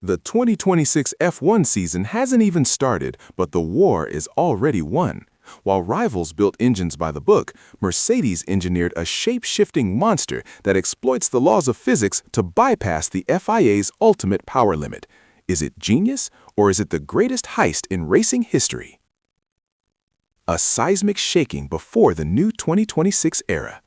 The 2026 F1 season hasn't even started, but the war is already won. While rivals built engines by the book, Mercedes engineered a shape-shifting monster that exploits the laws of physics to bypass the FIA's ultimate power limit. Is it genius, or is it the greatest heist in racing history? A seismic shaking before the new 2026 era.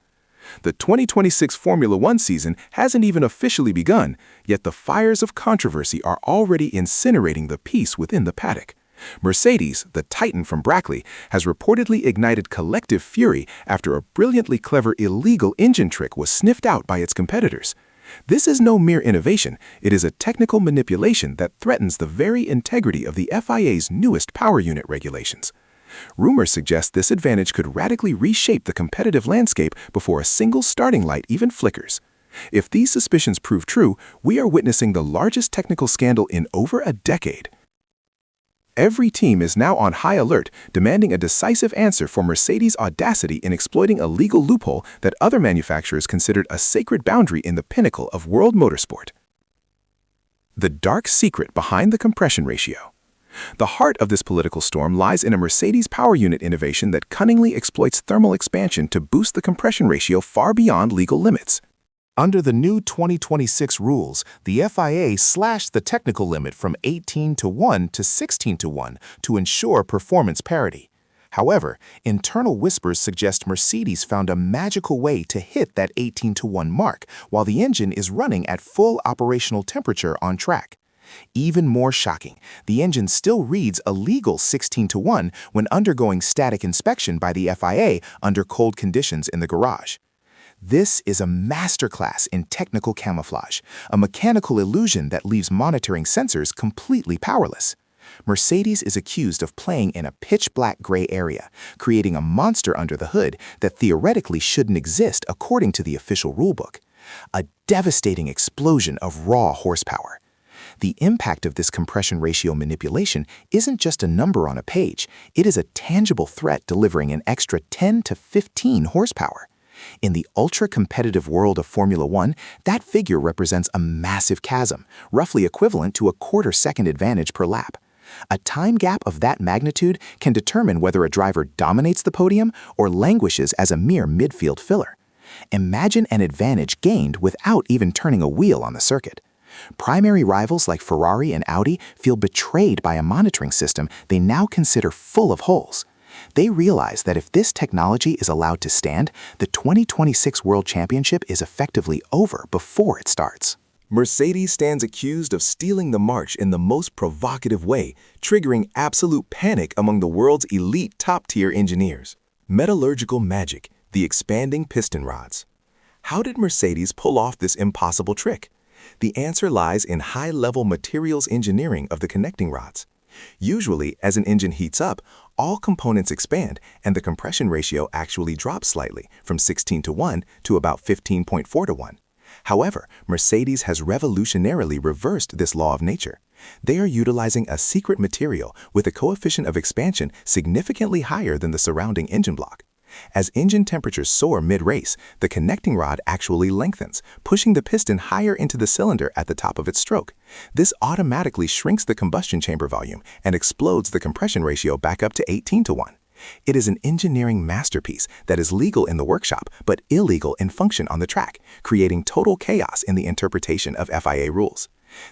The 2026 Formula One season hasn't even officially begun, yet the fires of controversy are already incinerating the peace within the paddock. Mercedes, the titan from Brackley, has reportedly ignited collective fury after a brilliantly clever illegal engine trick was sniffed out by its competitors. This is no mere innovation, it is a technical manipulation that threatens the very integrity of the FIA's newest power unit regulations. Rumors suggest this advantage could radically reshape the competitive landscape before a single starting light even flickers. If these suspicions prove true, we are witnessing the largest technical scandal in over a decade. Every team is now on high alert, demanding a decisive answer for Mercedes' audacity in exploiting a legal loophole that other manufacturers considered a sacred boundary in the pinnacle of world motorsport. The dark secret behind the compression ratio. The heart of this political storm lies in a Mercedes power unit innovation that cunningly exploits thermal expansion to boost the compression ratio far beyond legal limits. Under the new 2026 rules, the FIA slashed the technical limit from 18:1 to 16:1 to ensure performance parity. However, internal whispers suggest Mercedes found a magical way to hit that 18:1 mark while the engine is running at full operational temperature on track. Even more shocking, the engine still reads a legal 16:1 when undergoing static inspection by the FIA under cold conditions in the garage. This is a masterclass in technical camouflage, a mechanical illusion that leaves monitoring sensors completely powerless. Mercedes is accused of playing in a pitch-black gray area, creating a monster under the hood that theoretically shouldn't exist according to the official rulebook. A devastating explosion of raw horsepower. The impact of this compression ratio manipulation isn't just a number on a page, it is a tangible threat delivering an extra 10 to 15 horsepower. In the ultra-competitive world of Formula One, that figure represents a massive chasm, roughly equivalent to a quarter-second advantage per lap. A time gap of that magnitude can determine whether a driver dominates the podium or languishes as a mere midfield filler. Imagine an advantage gained without even turning a wheel on the circuit. Primary rivals like Ferrari and Audi feel betrayed by a monitoring system they now consider full of holes. They realize that if this technology is allowed to stand, the 2026 World Championship is effectively over before it starts. Mercedes stands accused of stealing the march in the most provocative way, triggering absolute panic among the world's elite top-tier engineers. Metallurgical magic, the expanding piston rods. How did Mercedes pull off this impossible trick? The answer lies in high-level materials engineering of the connecting rods. Usually, as an engine heats up, all components expand and the compression ratio actually drops slightly from 16:1 to about 15.4:1. However, Mercedes has revolutionarily reversed this law of nature. They are utilizing a secret material with a coefficient of expansion significantly higher than the surrounding engine block. As engine temperatures soar mid-race, the connecting rod actually lengthens, pushing the piston higher into the cylinder at the top of its stroke. This automatically shrinks the combustion chamber volume and explodes the compression ratio back up to 18:1. It is an engineering masterpiece that is legal in the workshop but illegal in function on the track, creating total chaos in the interpretation of FIA rules.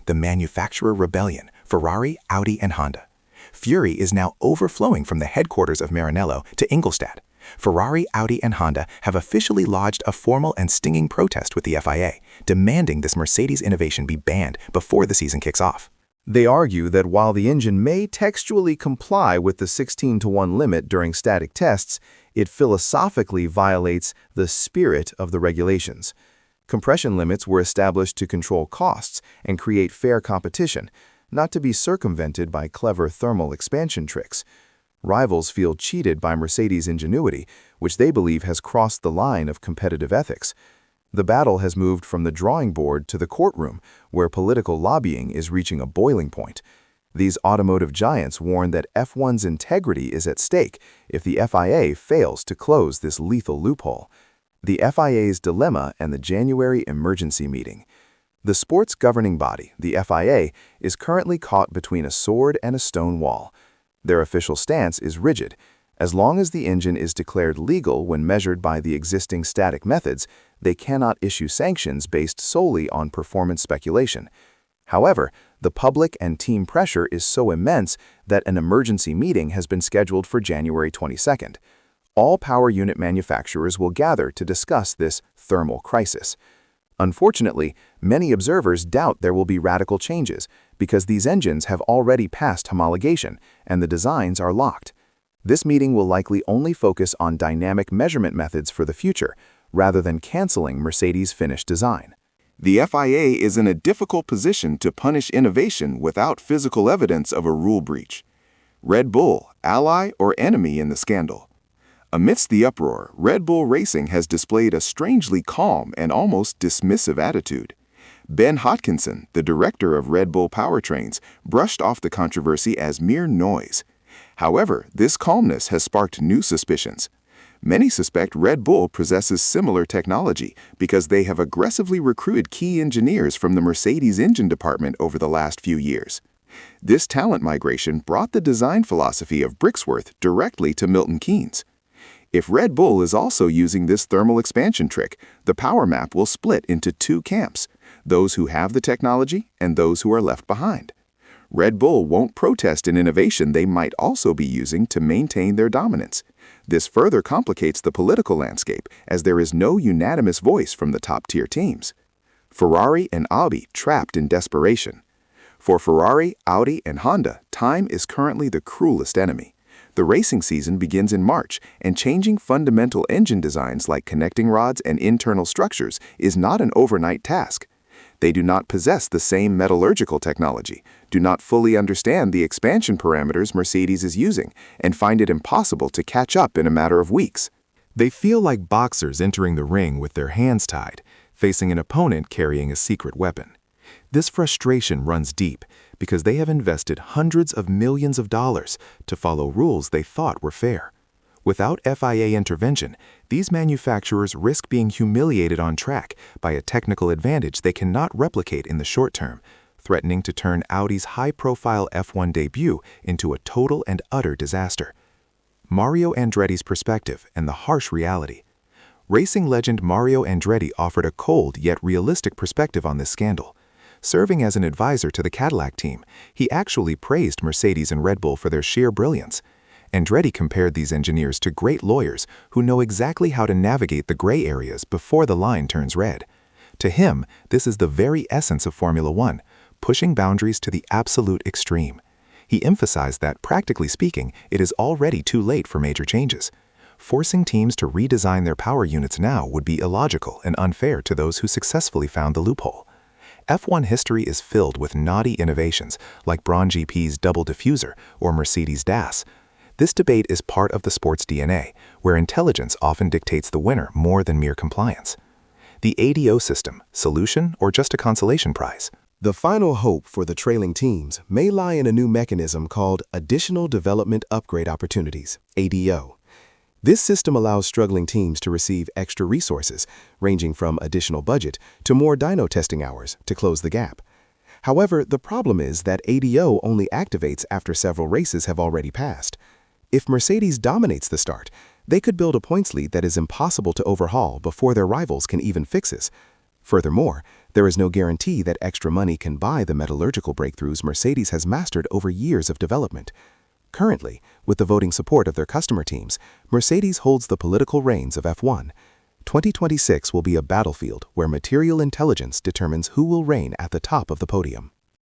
The manufacturer rebellion, Ferrari, Audi, and Honda. Fury is now overflowing from the headquarters of Maranello to Ingolstadt. Ferrari, Audi, and Honda have officially lodged a formal and stinging protest with the FIA, demanding this Mercedes innovation be banned before the season kicks off. They argue that while the engine may textually comply with the 16:1 limit during static tests, it philosophically violates the spirit of the regulations. Compression limits were established to control costs and create fair competition, not to be circumvented by clever thermal expansion tricks. Rivals feel cheated by Mercedes' ingenuity, which they believe has crossed the line of competitive ethics. The battle has moved from the drawing board to the courtroom, where political lobbying is reaching a boiling point. These automotive giants warn that F1's integrity is at stake if the FIA fails to close this lethal loophole. The FIA's dilemma and the January emergency meeting. The sport's governing body, the FIA, is currently caught between a sword and a stone wall. Their official stance is rigid. As long as the engine is declared legal when measured by the existing static methods, they cannot issue sanctions based solely on performance speculation. However, the public and team pressure is so immense that an emergency meeting has been scheduled for January 22nd. All power unit manufacturers will gather to discuss this thermal crisis. Unfortunately, many observers doubt there will be radical changes because these engines have already passed homologation and the designs are locked. This meeting will likely only focus on dynamic measurement methods for the future, rather than canceling Mercedes' finished design. The FIA is in a difficult position to punish innovation without physical evidence of a rule breach. Red Bull, ally or enemy in the scandal? Amidst the uproar, Red Bull Racing has displayed a strangely calm and almost dismissive attitude. Ben Hodkinson, the director of Red Bull Powertrains, brushed off the controversy as mere noise. However, this calmness has sparked new suspicions. Many suspect Red Bull possesses similar technology because they have aggressively recruited key engineers from the Mercedes engine department over the last few years. This talent migration brought the design philosophy of Brixworth directly to Milton Keynes. If Red Bull is also using this thermal expansion trick, the power map will split into two camps, those who have the technology and those who are left behind. Red Bull won't protest an innovation they might also be using to maintain their dominance. This further complicates the political landscape as there is no unanimous voice from the top-tier teams. Ferrari and Audi trapped in desperation. For Ferrari, Audi, and Honda, time is currently the cruelest enemy. The racing season begins in March, and changing fundamental engine designs like connecting rods and internal structures is not an overnight task. They do not possess the same metallurgical technology, do not fully understand the expansion parameters Mercedes is using, and find it impossible to catch up in a matter of weeks. They feel like boxers entering the ring with their hands tied, facing an opponent carrying a secret weapon. This frustration runs deep because they have invested hundreds of millions of dollars to follow rules they thought were fair. Without FIA intervention, these manufacturers risk being humiliated on track by a technical advantage they cannot replicate in the short term, threatening to turn Audi's high-profile F1 debut into a total and utter disaster. Mario Andretti's perspective and the harsh reality. Racing legend Mario Andretti offered a cold yet realistic perspective on this scandal. Serving as an advisor to the Cadillac team, he actually praised Mercedes and Red Bull for their sheer brilliance. Andretti compared these engineers to great lawyers who know exactly how to navigate the gray areas before the line turns red. To him, this is the very essence of Formula One, pushing boundaries to the absolute extreme. He emphasized that, practically speaking, it is already too late for major changes. Forcing teams to redesign their power units now would be illogical and unfair to those who successfully found the loophole. F1 history is filled with naughty innovations like Braun GP's double diffuser or Mercedes DAS. This debate is part of the sport's DNA, where intelligence often dictates the winner more than mere compliance. The ADO system, solution or just a consolation prize? The final hope for the trailing teams may lie in a new mechanism called Additional Development Upgrade Opportunities, ADO. This system allows struggling teams to receive extra resources, ranging from additional budget to more dyno testing hours to close the gap. However, the problem is that ADO only activates after several races have already passed. If Mercedes dominates the start, they could build a points lead that is impossible to overhaul before their rivals can even fix it. Furthermore, there is no guarantee that extra money can buy the metallurgical breakthroughs Mercedes has mastered over years of development. Currently, with the voting support of their customer teams, Mercedes holds the political reins of F1. 2026 will be a battlefield where material intelligence determines who will reign at the top of the podium.